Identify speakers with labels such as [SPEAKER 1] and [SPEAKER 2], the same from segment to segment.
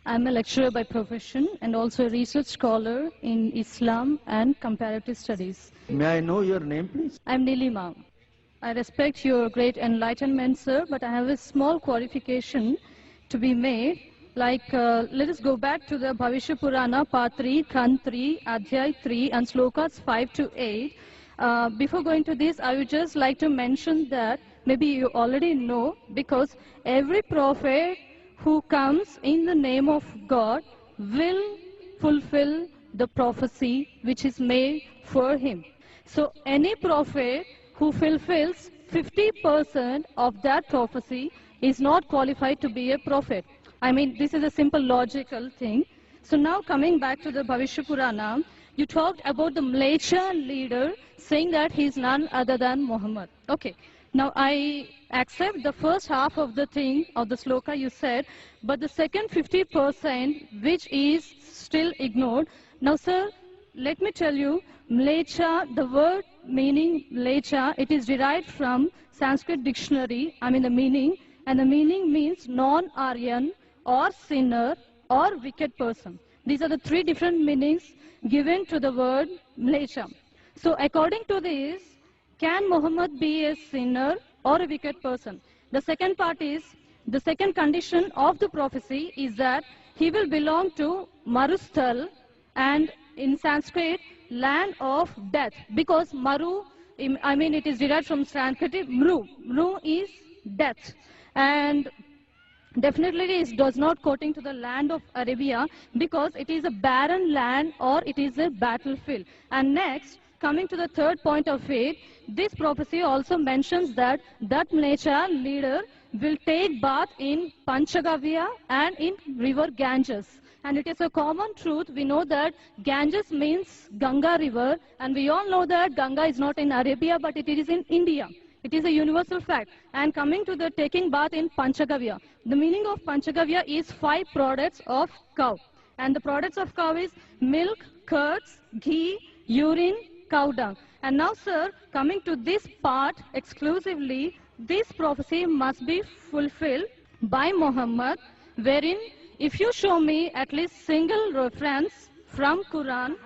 [SPEAKER 1] I'm a lecturer by profession and also a research scholar in Islam and comparative studies.
[SPEAKER 2] May I know your name, please?
[SPEAKER 1] I'm Nilima. I respect your great enlightenment, sir, but I have a small qualification to be made. Let us go back to the Bhavishya Purana, Part 3, Khand 3, Adhyay 3, and Slokas 5 to 8. Before going to this, I would just like to mention that maybe you already know, because every prophet who comes in the name of God will fulfill the prophecy which is made for him. So any prophet who fulfills 50% of that prophecy is not qualified to be a prophet. I mean, this is a simple logical thing. So now coming back to the Bhavishya Purana, you talked about the Mleccha leader saying that he is none other than Muhammad. Okay. Now I accept the first half of the thing, of the sloka you said, but the second 50% which is still ignored. Now sir, let me tell you, Mleccha, the word meaning Mleccha, it is derived from Sanskrit dictionary, the meaning, and the meaning means non-Aryan or sinner or wicked person. These are the three different meanings given to the word Mleccha. So according to this, can Muhammad be a sinner or a wicked person? The second part is, the second condition of the prophecy is that he will belong to Marusthal, and in Sanskrit, land of death, because Maru, it is derived from Sanskrit, Mru. Mru is death. And definitely it does not quoting to the land of Arabia, because it is a barren land or it is a battlefield. And next, coming to the third point of it, this prophecy also mentions that Mleccha leader will take bath in Panchagavya and in river Ganges. And it is a common truth. We know that Ganges means Ganga river, and we all know that Ganga is not in Arabia, but it is in India. It is a universal fact. And coming to the taking bath in Panchagavya, the meaning of Panchagavya is 5 products of cow. And the products of cow is milk, curds, ghee, urine, cow dung. And now, sir, coming to this part exclusively, this prophecy must be fulfilled by Muhammad, wherein if you show me at least single reference from Quran,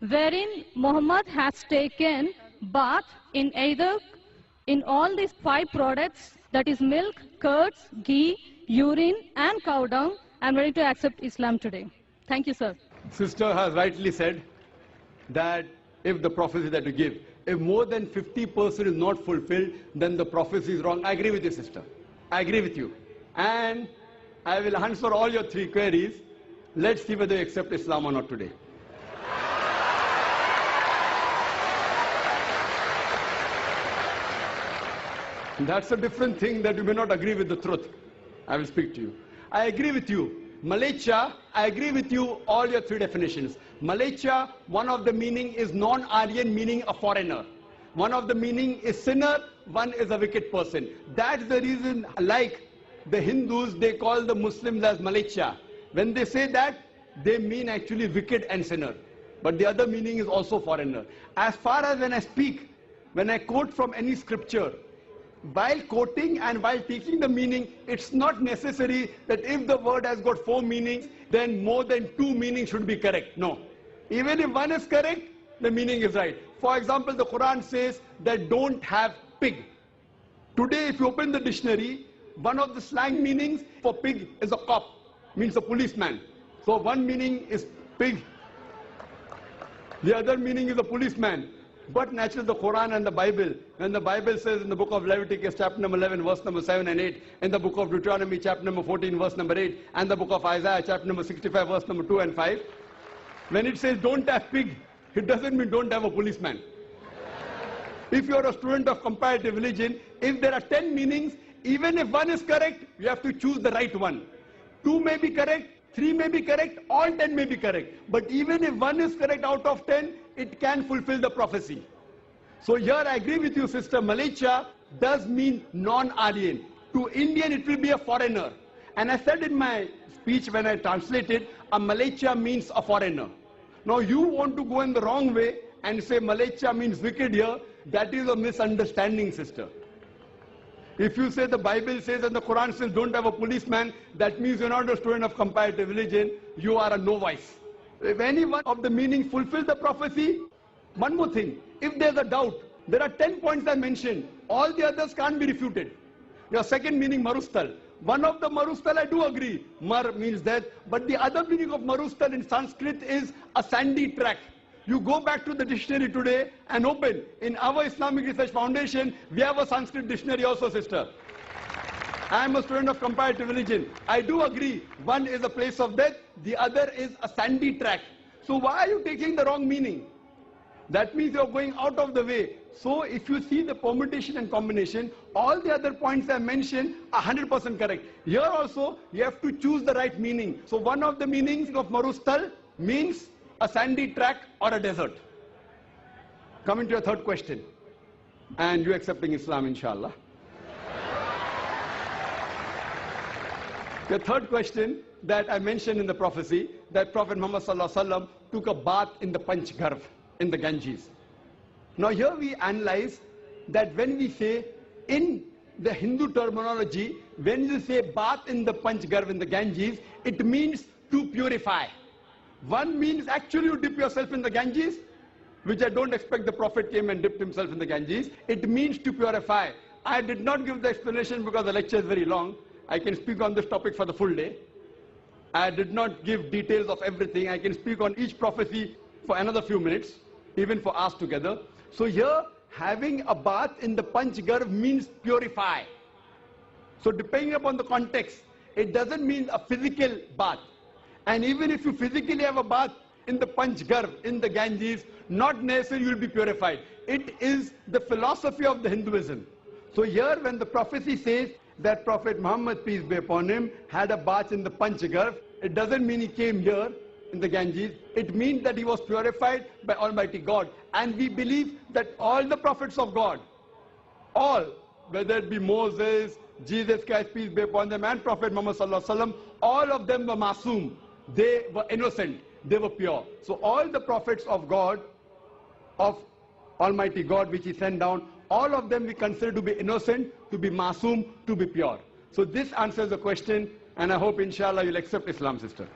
[SPEAKER 1] wherein Muhammad has taken bath in either in all these 5 products, that is milk, curds, ghee, urine, and cow dung, I'm ready to accept Islam today. Thank you, sir.
[SPEAKER 3] Sister has rightly said that if the prophecy that you give, if more than 50% is not fulfilled, then the prophecy is wrong. I agree with you, sister. I agree with you. And I will answer all your 3 queries. Let's see whether you accept Islam or not today. That's a different thing, that you may not agree with the truth. I will speak to you. I agree with you. Mleccha, I agree with you all your 3 definitions. Mleccha, one of the meaning is non-Aryan, meaning a foreigner. One of the meaning is sinner, one is a wicked person. That's the reason, like the Hindus, they call the Muslims as Mleccha. When they say that, they mean actually wicked and sinner. But the other meaning is also foreigner. As far as when I speak, when I quote from any scripture, while quoting and while taking the meaning, it's not necessary that if the word has got 4 meanings, then more than 2 meanings should be correct. No. Even if one is correct, the meaning is right. For example, the Quran says that don't have pig. Today, if you open the dictionary, one of the slang meanings for pig is a cop, means a policeman. So one meaning is pig, the other meaning is a policeman. But naturally the Quran and the Bible, when the Bible says in the book of Leviticus chapter number 11 verse number 7 and 8, in the book of Deuteronomy chapter number 14 verse number 8, and the book of Isaiah chapter number 65 verse number 2 and 5, when it says don't have pig, it doesn't mean don't have a policeman. If you are a student of comparative religion, if there are 10 meanings, even if one is correct, you have to choose the right one. 2 may be correct, 3 may be correct, all 10 may be correct. But even if one is correct out of 10, it can fulfill the prophecy. So here I agree with you, sister. Mleccha does mean non-Aryan. To Indian, it will be a foreigner. And I said in my speech when I translated, a Mleccha means a foreigner. Now you want to go in the wrong way and say Mleccha means wicked here. That is a misunderstanding, sister. If you say the Bible says and the Quran says don't have a policeman, that means you're not a student of comparative religion, you are a novice. If any one of the meaning fulfills the prophecy, one more thing, if there's a doubt, there are 10 points I mentioned, all the others can't be refuted. Your second meaning, marustal. One of the marustal I do agree, mar means death, but the other meaning of marustal in Sanskrit is a sandy track. You go back to the dictionary today and open. In our Islamic Research Foundation, we have a Sanskrit dictionary also, sister. I am a student of comparative religion. I do agree, one is a place of death, the other is a sandy track. So why are you taking the wrong meaning? That means you're going out of the way. So if you see the permutation and combination, all the other points I mentioned are 100% correct. Here also, you have to choose the right meaning. So one of the meanings of marustal means a sandy track or a desert. Coming to your third question. And you accepting Islam, inshallah. The third question that I mentioned in the prophecy, that Prophet Muhammad sallallahu alaihi wasallam took a bath in the Panchgarh, in the Ganges. Now here we analyze that when we say, in the Hindu terminology, when you say bath in the Panchgarh, in the Ganges, it means to purify. One means actually you dip yourself in the Ganges, which I don't expect the Prophet came and dipped himself in the Ganges. It means to purify. I did not give the explanation because the lecture is very long. I can speak on this topic for the full day. I did not give details of everything. I can speak on each prophecy for another few minutes, even for us together. So here, having a bath in the Panchgarh means purify. So depending upon the context, it doesn't mean a physical bath. And even if you physically have a bath in the Panchgarh, in the Ganges, not necessarily you will be purified. It is the philosophy of the Hinduism. So here when the prophecy says that Prophet Muhammad, peace be upon him, had a bath in the Panchgarh, it doesn't mean he came here in the Ganges. It means that he was purified by Almighty God. And we believe that all the prophets of God, all, whether it be Moses, Jesus Christ, peace be upon them, and Prophet Muhammad sallallahu alaihi wasallam, all of them were masoom. They were innocent. They were pure. So all the prophets of God, of Almighty God, which he sent down, all of them we consider to be innocent, to be masoom, to be pure. So this answers the question, and I hope inshallah you'll accept Islam, sister.